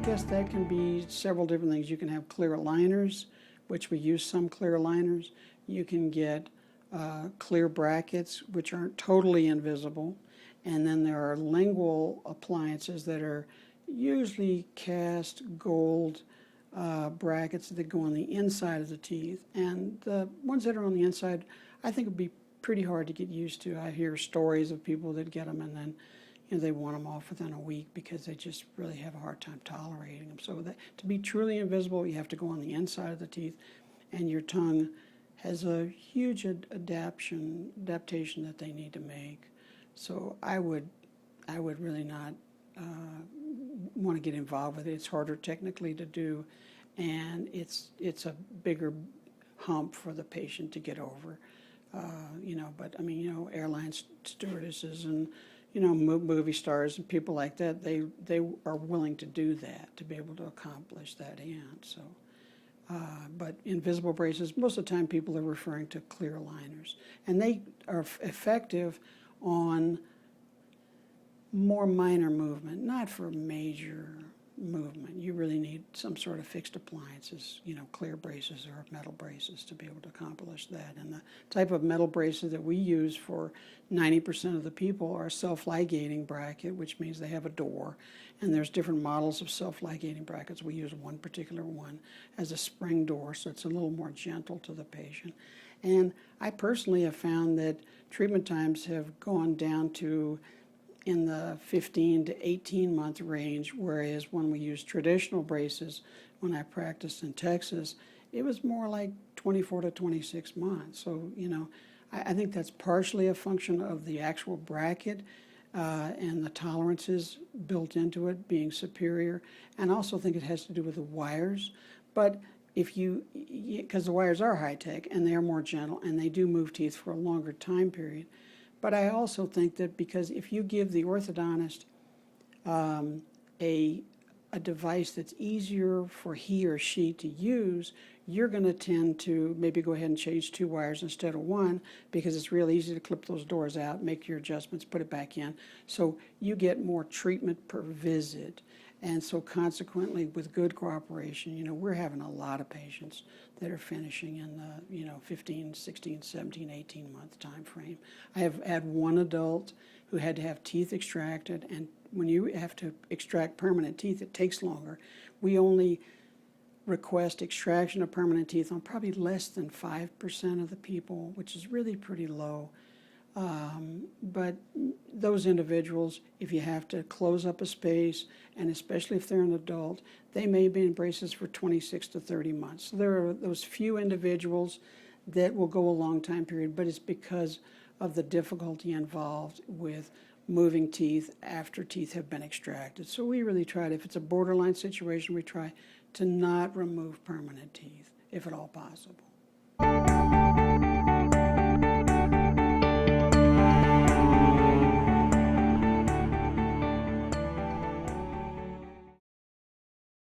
guess that can be several different things. You can have clear aligners, which we use some clear aligners. You can get clear brackets, which aren't totally invisible. And then there are lingual appliances that are usually cast gold brackets that go on the inside of the teeth. And the ones that are on the inside, I think would be pretty hard to get used to. I hear stories of people that get them and then they want them off within a week because they just really have a hard time tolerating them. So that, to be truly invisible, you have to go on the inside of the teeth, and your tongue has a huge adaptation that they need to make. So I would really not want to get involved with it. It's harder technically to do, and it's a bigger hump for the patient to get over. But I mean, airline stewardesses and movie stars and people like that, they are willing to do that, to be able to accomplish that end. So, but invisible braces, most of the time people are referring to clear aligners, and they are effective on more minor movement, not for major movement. You really need some sort of fixed appliances, clear braces or metal braces to be able to accomplish that. And the type of metal braces that we use for 90% of the people are self-ligating bracket, which means they have a door. And there's different models of self-ligating brackets. We use one particular one as a spring door, so it's a little more gentle to the patient. And I personally have found that treatment times have gone down to in the 15 to 18 month range, whereas when we use traditional braces, when I practiced in Texas, it was more like 24 to 26 months. So, I think that's partially a function of the actual bracket and the tolerances built into it being superior. And I also think it has to do with the wires. But because the wires are high-tech and they are more gentle and they do move teeth for a longer time period. But I also think that because if you give the orthodontist a device that's easier for he or she to use, you're going to tend to maybe go ahead and change 2 wires instead of 1 because it's real easy to clip those doors out, make your adjustments, put it back in. So you get more treatment per visit. And so consequently, with good cooperation, we're having a lot of patients that are finishing in the, 15, 16, 17, 18-month time frame. I have had one adult who had to have teeth extracted, and when you have to extract permanent teeth, it takes longer. We only request extraction of permanent teeth on probably less than 5% of the people, which is really pretty low. But those individuals, if you have to close up a space, and especially if they're an adult, they may be in braces for 26 to 30 months. So there are those few individuals that will go a long time period, but it's because of the difficulty involved with moving teeth after teeth have been extracted. So we really try to, if it's a borderline situation, we try to not remove permanent teeth, if at all possible.